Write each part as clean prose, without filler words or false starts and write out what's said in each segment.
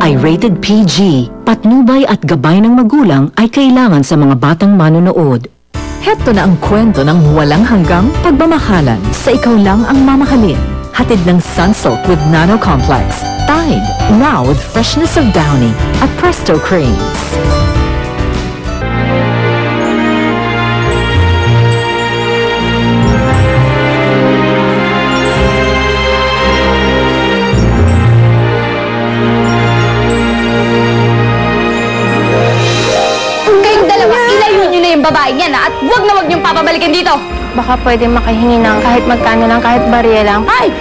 ay rated PG. Patnubay at gabay ng magulang ay kailangan sa mga batang manonood. Heto na ang kwento ng walang hanggang pagmamahalan sa ikaw lang ang mamahalin. Hatid ng Sunsilk with Nano Complex. Tide, now with freshness of Downy at Presto Creams. Yung babae niyan at wag na wag niyong papabalikin dito. Baka pwede makahingi ng kahit magkano lang, kahit barya lang. Ay!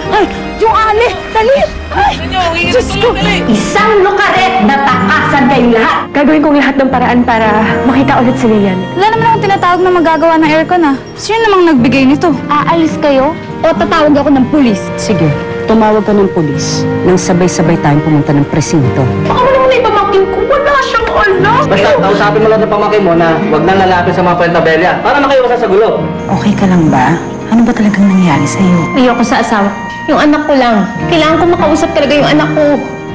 Yung Ali! Dali! Ay! Diyos ko! Isang lukaret na takasan kayong lahat! Gagawin kong lahat ng paraan para makita ulit si Lilian. Wala naman akong tinatawag na magagawa ng aircon Sino namang nagbigay nito? Aalis kayo? O tatawag ako ng pulis? Sige, tumawag ka ng pulis nang sabay-sabay tayong pumunta ng presinto. Baka mo naman na ipamangkin ko. Wala siyang alam. Basta, kausapin mo lang ng pamangkin mo na huwag nang lalapit sa mga Puentabella para makaiwasan sa gulo. Okay ka lang ba? Ano ba talagang nangyari sa'yo? Ayoko sa asawa. Yung anak ko lang. Kailangan ko makausap talaga yung anak ko.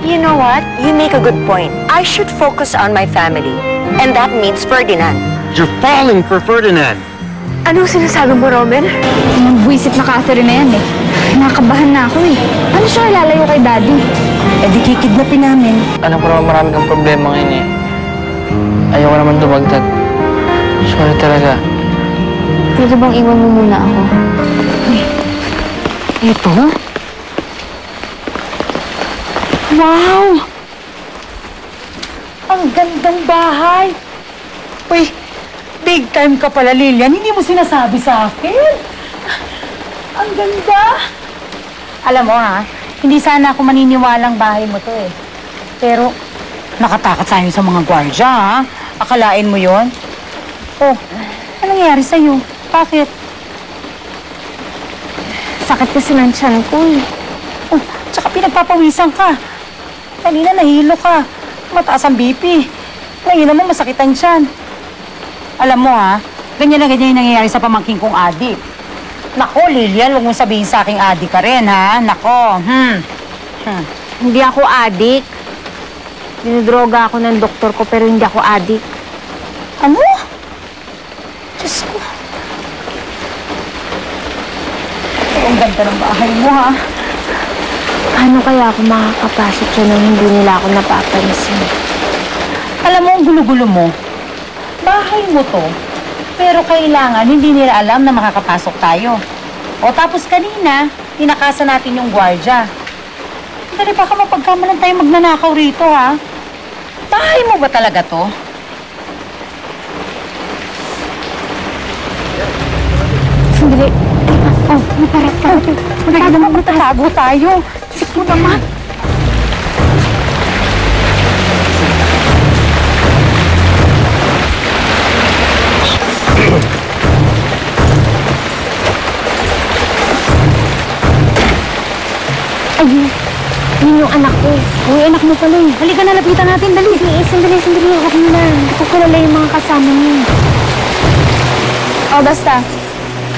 You know what? You make a good point. I should focus on my family. And that means Ferdinand. You're falling for Ferdinand. Anong sinasabi mo, Romel? Yung buwisit na Catherine na yan Nakakabahan na ako Ano siya ilalayo kay Daddy? Eh di kikidnapin namin. Alam ko naman marami kang problema ngayon Ayoko naman dumagdag. Sorry talaga. Pwede bang iwan mo muna ako? Ito? Wow! Ang gandang bahay! Uy, big time ka pala, Lilian. Hindi mo sinasabi sa akin. Ang ganda! Alam mo hindi sana ako maniniwalang bahay mo to Pero, nakatakot sa'yo sa mga gwardya Akalain mo yon? Oh, ano nangyari sa'yo? Bakit? Sakit kasi ng tiyan ko Oh, tsaka pinagpapawisan ka. Kanina nahilo ka. Mataas ang BP. Ngayon naman masakit ang tiyan. Alam mo ganyan na ganyan yung nangyayari sa pamangking kong adik. Nako, Lilian, huwag mong sabihin sa aking adik ka rin, Nako, Hindi ako adik. Dinidroga ako ng doktor ko pero hindi ako adik. Ano? Diyos ko. Ang ganda ng bahay mo, Paano kaya ako makakapasok siya nang hindi nila ako napapansin? Alam mo, ang gulo-gulo mo. Bahay mo to. Pero kailangan, hindi nila alam na makakapasok tayo. O tapos kanina, tinakasan natin yung gwardya. Dali, baka mapagkamalan tayo magnanakaw rito, Bahay mo ba talaga to? Sandali. Oh, naparat ka. Maganda naman matatago tayo. Sige mo naman. Ayun. Yun yung anak ko. Uy, anak mo pala Halika na, lapitan natin. Dali. Sandali. Huwag mo na. Hindi ko kilala yung mga kasama niyo. Basta.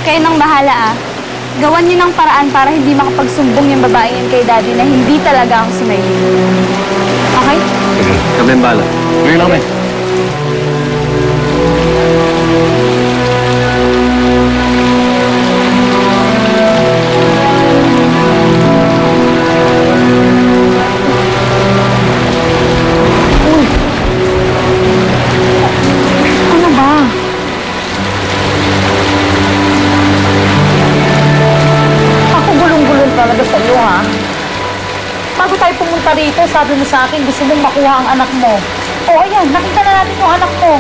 Kayo nang bahala Gawan niyo ng paraan para hindi makapagsumbong yung babae yan kay Daddy na hindi talaga ako si Maylene. Okay? Kami ang bala. Ngayon lang, Ano ba? Talaga sa iyo, Bago tayo pumunta rito, sabi mo sa akin, gusto mong makuha ang anak mo. O, ayan, nakita na natin yung anak mo.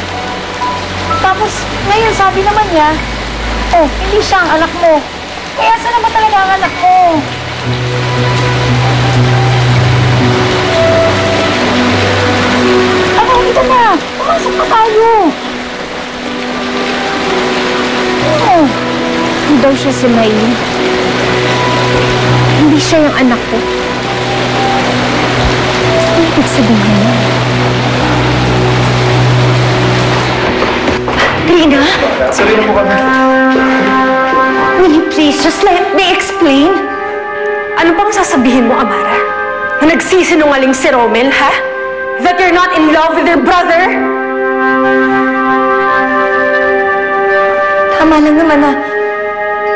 Tapos, ngayon, sabi naman niya, hindi siya ang anak mo. Kaya saan naman talaga ang anak mo? Ano, halika na. Pumasok na tayo. Hindi daw siya si Maylene. Hindi siya yung anak ko. Ano ibig sabihin? Rina? Sabihin mo kami. Will you please just let me explain? Ano bang sasabihin mo, Amara? Na nagsisinungaling si Romel, ha? That you're not in love with your brother? Tama lang naman na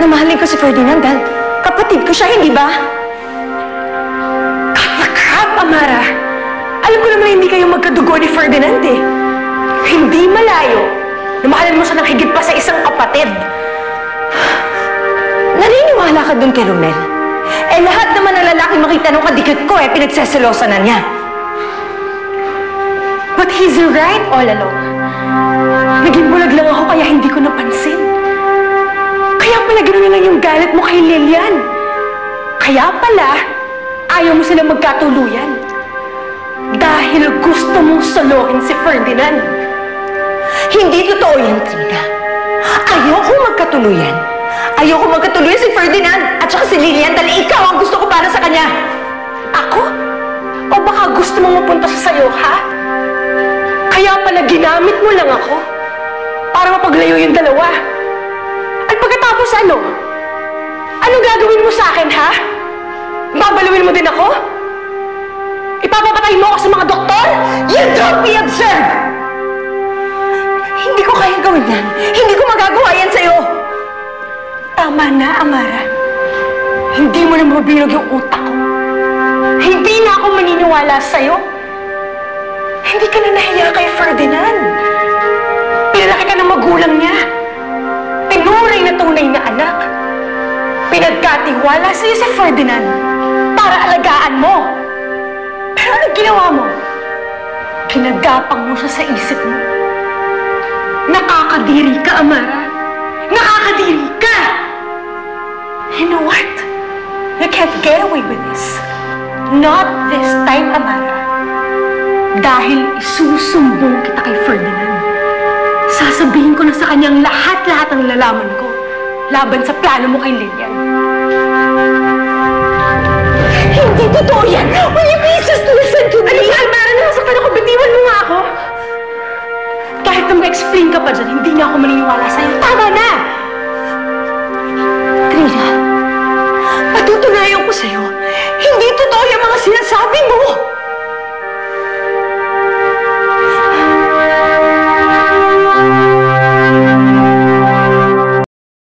mahalin ko si Ferdinand dahil kapatid ko siya, hindi ba? Crap, Amara! Alam ko naman na hindi kayo magkadugo ni Ferdinand eh. Hindi malayo na mahalin mo siya ng higit pa sa isang kapatid. Naniniwala ka dun kay Romel? Eh lahat naman ng lalaki makita nung kadikit ko pinagseselosa na niya. But he's right all along. Naging bulag lang ako kaya hindi ko napansin. Kaya pala gano'n na lang yung galit mo kay Lilian. Kaya pala, ayaw mo sila magkatuluyan. Dahil gusto mong solohin si Ferdinand. Hindi totoo yan, Trina. Ayoko magkatuluyan. Ayoko magkatuluyan si Ferdinand at saka si Lilian dahil ikaw ang gusto ko para sa kanya. Ako? O baka gusto mong mapunta sa sayo, ha? Kaya pala ginamit mo lang ako para mapaglayo yung dalawa. At pagkatapos ano? Anong gagawin mo sa akin, ha? Babaluin mo din ako? Ipapapatay mo ako sa mga doktor? You don't be absurd! Hindi ko kaya gawin yan. Hindi ko magagawa yan sa'yo. Tama na, Amara. Hindi mo na mabilog yung utak ko. Hindi na ako maniniwala sa'yo. Hindi ka na nahiya kay Ferdinand. Pinalaki ka ng magulang niya. Tinuring na tunay na anak. Pinagkatiwala sa'yo si Ferdinand para alagaan mo. Pero ano ginawa mo? Pinagapang mo siya sa isip mo. Nakakadiri ka, Amara. Nakakadiri ka! You know what? You can't get away with this. Not this time, Amara. Dahil isusumbong kita kay Ferdinand. Sasabihin ko na sa kanyang lahat-lahat ang lalaman ko laban sa plano mo kay Lilian. Hindi totoo yan! Will you please just listen to me? Ano ba, Amara? Nasaktan ako. Bitiwan mo nga ako. Kahit na mag-explain ka pa dyan, hindi na ako maniniwala sa'yo. Tama na! Trina, patutunayan ko sa'yo, hindi totoo